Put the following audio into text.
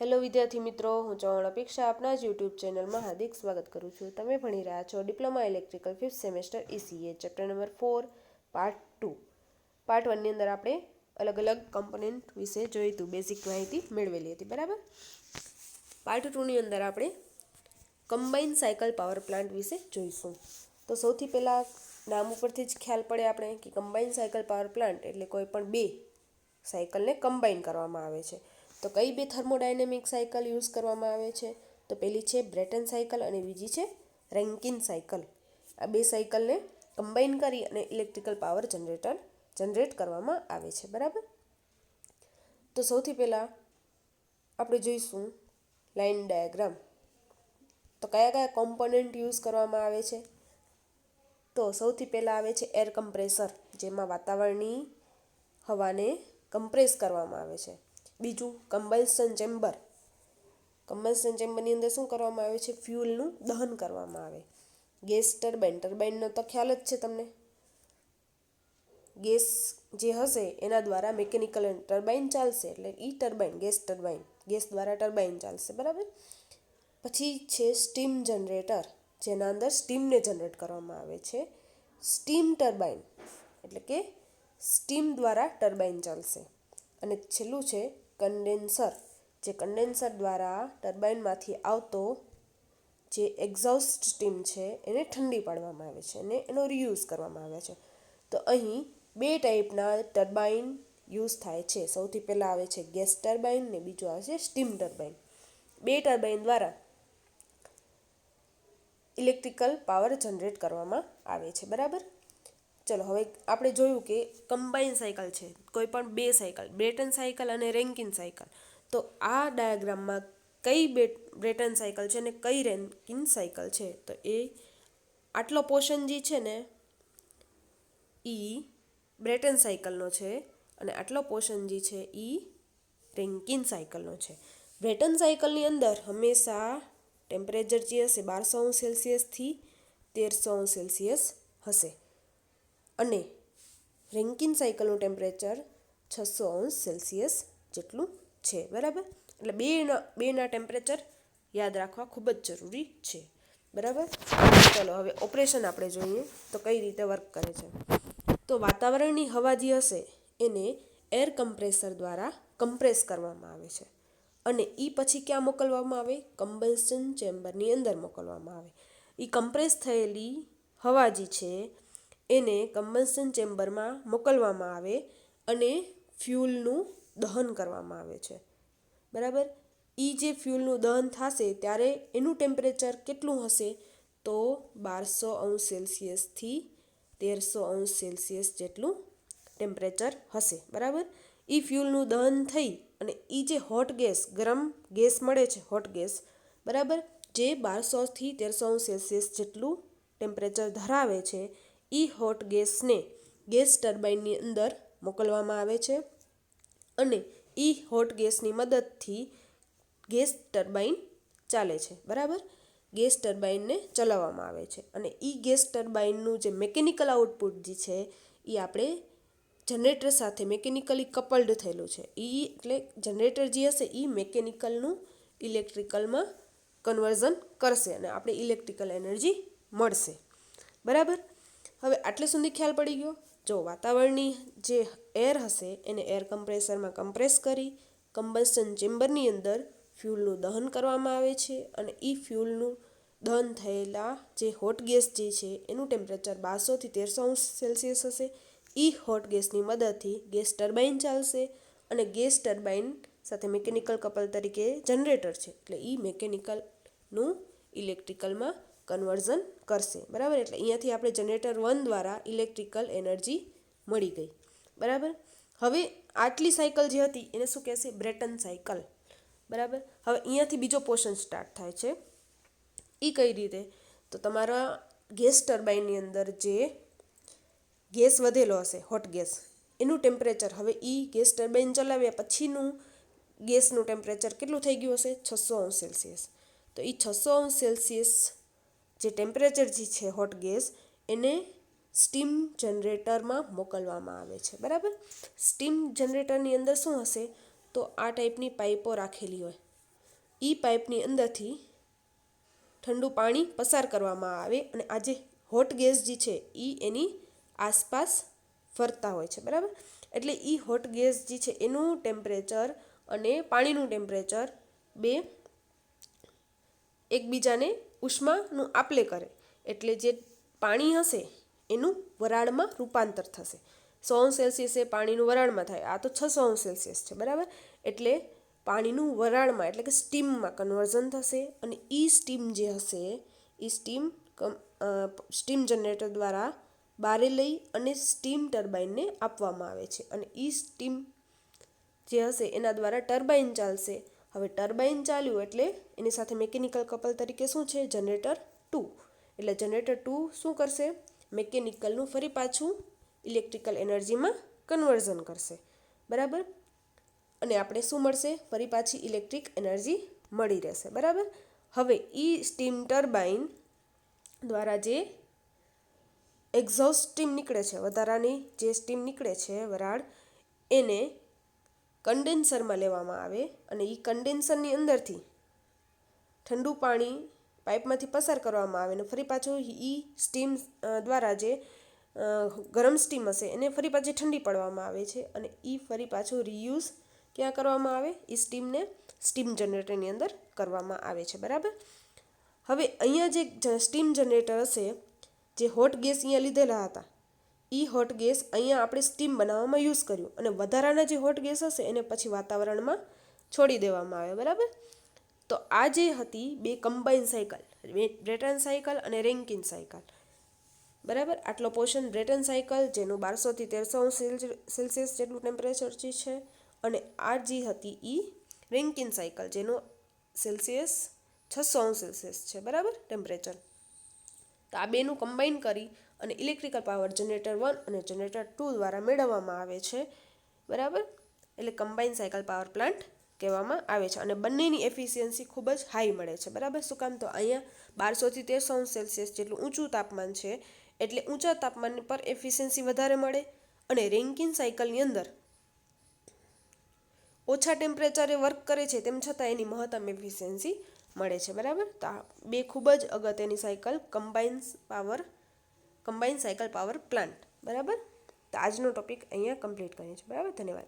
Hello વિદ્યાર્થી મિત્રો, હું ચૌહાણ અપેક્ષા આપના જ યુટ્યુબ ચેનલમાં હાર્દિક સ્વાગત કરું છું. તમે ભણી રહ્યા છો diploma electrical 5th semester ECE chapter number 4 part 2. Part 1ની અંદર આપણે અલગ અલગ કમ્પોનન્ટ વિશે જોઈ હતું, બેઝિક માહિતી મેળવેલી હતી, બરાબર. પાર્ટ 2ની અંદર આપણે કમ્બાઇન સાયકલ પાવર પ્લાન્ટ વિશે જોઈશું. તો સૌથી પહેલાં નામ ઉપરથી જ ખ્યાલ પડે આપણે કે કમ્બાઇન સાયકલ પાવર પ્લાન્ટ એટલે કોઈ પણ બે સાયકલને કમ્બાઇન કરવામાં આવે છે. તો કઈ બે થર્મોડાયનેમિક સાયકલ યુઝ કરવામાં આવે છે? તો પહેલી છે બ્રેટન સાયકલ અને બીજી છે રેન્કિન સાયકલ. આ બે સાયકલને કમ્બાઇન કરી અને ઇલેક્ટ્રિકલ પાવર જનરેટ કરવામાં આવે છે, બરાબર. તો સૌથી પહેલાં આપણે જોઈશું લાઇન ડાયાગ્રામ. તો કયા કયા કોમ્પોનન્ટ યુઝ કરવામાં આવે છે? તો સૌથી પહેલાં આવે છે એર કમ્પ્રેસર, જેમાં વાતાવરણની હવાને કમ્પ્રેસ કરવામાં આવે છે. બીજું કમ્બશન ચેમ્બર. કમ્બશન ચેમ્બરની અંદર શું કરવામાં આવે છે? ફ્યુઅલનું દહન કરવામાં આવે. Gas turbine. ટર્બાઇનનો તો ખ્યાલ જ છે તમને. ગેસ જે હશે એના દ્વારા મિકેનિકલ ટર્બાઇન ચાલશે, એટલે ઈ ટર્બાઇન, ગેસ ટર્બાઇન, ગેસ દ્વારા ટર્બાઇન ચાલશે, બરાબર. પછી છે સ્ટીમ જનરેટર, જેના અંદર સ્ટીમને જનરેટ કરવામાં આવે છે. સ્ટીમ ટર્બાઇન એટલે કે સ્ટીમ દ્વારા ટર્બાઇન ચાલશે. અને છેલ્લું છે કન્ડેન્સર, જે કન્ડેન્સર દ્વારા ટર્બાઇનમાંથી આવતો જે એક્ઝોસ્ટ સ્ટીમ છે એને ઠંડી પાડવામાં આવે છે અને એનો રિયુઝ કરવામાં આવે છે. તો અહીં બે ટાઈપના ટર્બાઇન યુઝ થાય છે. સૌથી પહેલાં આવે છે ગેસ ટર્બાઇન ને બીજું આવે છે સ્ટીમ ટર્બાઇન. બે ટર્બાઇન દ્વારા ઇલેક્ટ્રિકલ પાવર જનરેટ કરવામાં આવે છે, બરાબર. ચલો, હવે આપણે જોયું કે કમ્બાઇન સાયકલ છે, કોઈ પણ બે સાયકલ, બ્રેટન સાયકલ અને રેન્કિન સાયકલ. તો આ ડાયાગ્રામમાં કઈ બ્રેટન સાયકલ છે અને કઈ રેન્કિન સાયકલ છે? તો એ આટલો પોર્શન જે છે ને એ બ્રેટન સાયકલનો છે અને આટલો પોર્શન જે છે એ રેન્કિન સાયકલનો છે. બ્રેટન સાયકલની અંદર હંમેશા ટેમ્પરેચર જે હશે 1200°C થી 1300°C હશે અને રેન્કિન સાયકલનું ટેમ્પરેચર 600°C જેટલું છે, બરાબર. એટલે બેના ટેમ્પરેચર યાદ રાખવા ખૂબ જ જરૂરી છે, બરાબર. ચલો, હવે ઓપરેશન આપણે જોઈએ તો કઈ રીતે વર્ક કરે છે. તો વાતાવરણની હવા જે હશે એને એર કમ્પ્રેસર દ્વારા કમ્પ્રેસ કરવામાં આવે છે અને એ પછી ક્યાં મોકલવામાં આવે? કમ્બશન ચેમ્બરની અંદર મોકલવામાં આવે. એ કમ્પ્રેસ થયેલી હવા જે છે એને કમ્બશન ચેમ્બરમાં મોકલવામાં આવે અને ફ્યુઅલનું દહન કરવામાં આવે છે, બરાબર. એ જે ફ્યુઅલનું દહન થશે ત્યારે એનું ટેમ્પરેચર કેટલું હશે? તો 1200°C થી 1300°C જેટલું ટેમ્પરેચર હશે, બરાબર. એ ફ્યુઅલનું દહન થઈ અને એ જે હોટ ગેસ, ગરમ ગેસ મળે છે, હોટ ગેસ, બરાબર, જે 1200 થી 1300°C જેટલું ટેમ્પરેચર ધરાવે છે, એ હોટ ગેસને ગેસ ટર્બાઇનની અંદર મોકલવામાં આવે છે અને એ હોટ ગેસની મદદથી ગેસ ટર્બાઇન ચાલે છે, બરાબર. ગેસ ટર્બાઇનને ચલાવવામાં આવે છે અને એ ગેસ ટર્બાઇનનું જે મિકેનિકલ આઉટપુટ જે છે એ આપણે જનરેટર સાથે મિકેનિકલી કપલ્ડ થયેલું છે. એ એટલે જનરેટર જે હશે એ મિકેનિકલનું ઇલેક્ટ્રિકલમાં કન્વર્ઝન કરશે અને આપણે ઇલેક્ટ્રિકલ એનર્જી મળશે, બરાબર. હવે આટલે સુધી ખ્યાલ પડી ગયો. જો વાતાવરણની જે એર હશે એને એર કમ્પ્રેસરમાં કમ્પ્રેસ કરી કમ્બશન ચેમ્બરની અંદર ફ્યુઅલનું દહન કરવામાં આવે છે અને એ ફ્યુઅલનું દહન થયેલા જે હોટ ગેસ જે છે એનું ટેમ્પરેચર 1200 થી 1300°C હશે. એ હોટ ગેસની મદદથી ગેસ ટર્બાઇન ચાલશે અને ગેસ ટર્બાઇન સાથે મિકેનિકલ કપલ તરીકે જનરેટર છે એટલે એ મિકેનિકલનું ઇલેક્ટ્રિકલમાં કન્વર્ઝન કરશે, બરાબર. એટલે અહીંયાથી આપણે જનરેટર 1 દ્વારા ઇલેક્ટ્રિકલ એનર્જી મળી ગઈ, બરાબર. હવે આટલી સાયકલ જે હતી એને શું કહેશે? બ્રેટન સાયકલ, બરાબર. હવે અહીંયાથી બીજો પોર્શન સ્ટાર્ટ થાય છે. એ કઈ રીતે? તો તમારા ગેસ ટર્બાઇનની અંદર જે ગેસ વધેલો હશે, હોટ ગેસ, એનું ટેમ્પરેચર હવે એ ગેસ ટર્બાઇન ચલાવ્યા પછીનું ગેસનું ટેમ્પરેચર કેટલું થઈ ગયું હશે? 600°C. તો એ 600°C જે ટેમ્પરેચર જે છે હોટ ગેસ એને સ્ટીમ જનરેટરમાં મોકલવામાં આવે છે, બરાબર. સ્ટીમ જનરેટરની અંદર શું હશે? તો આ ટાઈપની પાઇપો રાખેલી હોય, એ પાઇપની અંદરથી ઠંડુ પાણી પસાર કરવામાં આવે અને આ જે હોટ ગેસ જે છે એ એની આસપાસ ફરતા હોય છે, બરાબર. એટલે એ હોટ ગેસ જે છે એનું ટેમ્પરેચર અને પાણીનું ટેમ્પરેચર બે એકબીજાને ઉષ્માનું આપલે કરે, એટલે જે પાણી હશે એનું વરાળમાં રૂપાંતર થશે. 100°C પાણીનું વરાળમાં થાય, આ તો 600°C છે, બરાબર. એટલે પાણીનું વરાળમાં એટલે કે સ્ટીમમાં કન્વર્ઝન થશે અને એ સ્ટીમ જે હશે એ સ્ટીમ જનરેટર દ્વારા બારે લઈ અને સ્ટીમ ટર્બાઇનને આપવામાં આવે છે અને એ સ્ટીમ જે હશે એના દ્વારા ટર્બાઇન ચાલશે. હવે ટર્બાઇન ચાલ્યું એટલે એની સાથે મિકેનિકલ કપલ તરીકે શું છે, જનરેટર 2. એટલે જનરેટર 2 શું કરશે, મિકેનિકલનું ફરી પાછું ઇલેક્ટ્રિકલ એનર્જીમાં કન્વર્ઝન કરશે, બરાબર. અને આપણે શું મળશે, ફરી પાછી ઇલેક્ટ્રિક એનર્જી મળી રહેશે, બરાબર. હવે એ સ્ટીમ ટર્બાઇન દ્વારા જે એક્ઝોસ્ટ સ્ટીમ નીકળે છે, વધારાની જે સ્ટીમ નીકળે છે વરાળ, એને કન્ડેન્સરમાં લેવામાં આવે અને એ કન્ડેન્સરની અંદરથી ઠંડુ પાણી પાઇપમાંથી પસાર કરવામાં આવે અને ફરી પાછું એ સ્ટીમ દ્વારા જે ગરમ સ્ટીમ હશે એને ફરી પાછી ઠંડી પડવામાં આવે છે અને એ ફરી પાછું રીયુઝ ક્યાં કરવામાં આવે, એ સ્ટીમને સ્ટીમ જનરેટરની અંદર કરવામાં આવે છે, બરાબર. હવે અહીંયા જે સ્ટીમ જનરેટર હશે, જે હોટ ગેસ અહીંયા લીધેલા હતા એ હોટ ગેસ અહીંયા આપણે સ્ટીમ બનાવવામાં યુઝ કર્યું અને વધારાના જે હોટ ગેસ હશે એને પછી વાતાવરણમાં છોડી દેવામાં આવે, બરાબર. તો આ જે હતી બે કમ્બાઇન સાયકલ, બ્રેટન સાયકલ અને રેન્કિન સાયકલ, બરાબર. આટલો પોર્શન બ્રેટન સાયકલ જેનું 1200 થી 1300°C જેટલું ટેમ્પરેચર છે અને આ જે હતી એ રેન્કિન સાયકલ જેનું સેલ્સિયસ 600°C છે, બરાબર ટેમ્પરેચર. તો આ બેનું કમ્બાઈન કરી અને ઇલેક્ટ્રિકલ પાવર જનરેટર 1 અને જનરેટર 2 દ્વારા મેળવવામાં આવે છે, બરાબર. એટલે કમ્બાઈન સાયકલ પાવર પ્લાન્ટ કહેવામાં આવે છે અને બંનેની એફિશિયન્સી ખૂબ જ હાઈ મળે છે, બરાબર. શું કામ, તો અહીંયા 1200 થી 1300°C જેટલું ઊંચું તાપમાન છે એટલે ઊંચા તાપમાન પર એફિશિયન્સી વધારે મળે અને રેન્કિન સાયકલની અંદર ઓછા ટેમ્પરેચરે વર્ક કરે છે તેમ છતાં એની મહત્તમ એફિશિયન્સી મળે છે, બરાબર. તો આ બે ખૂબ જ અગત્યની cycle combine cycle power plant, બરાબર. તો આજનો ટોપિક અહીંયા કમ્પ્લીટ કરીએ છીએ, બરાબર. ધન્યવાદ.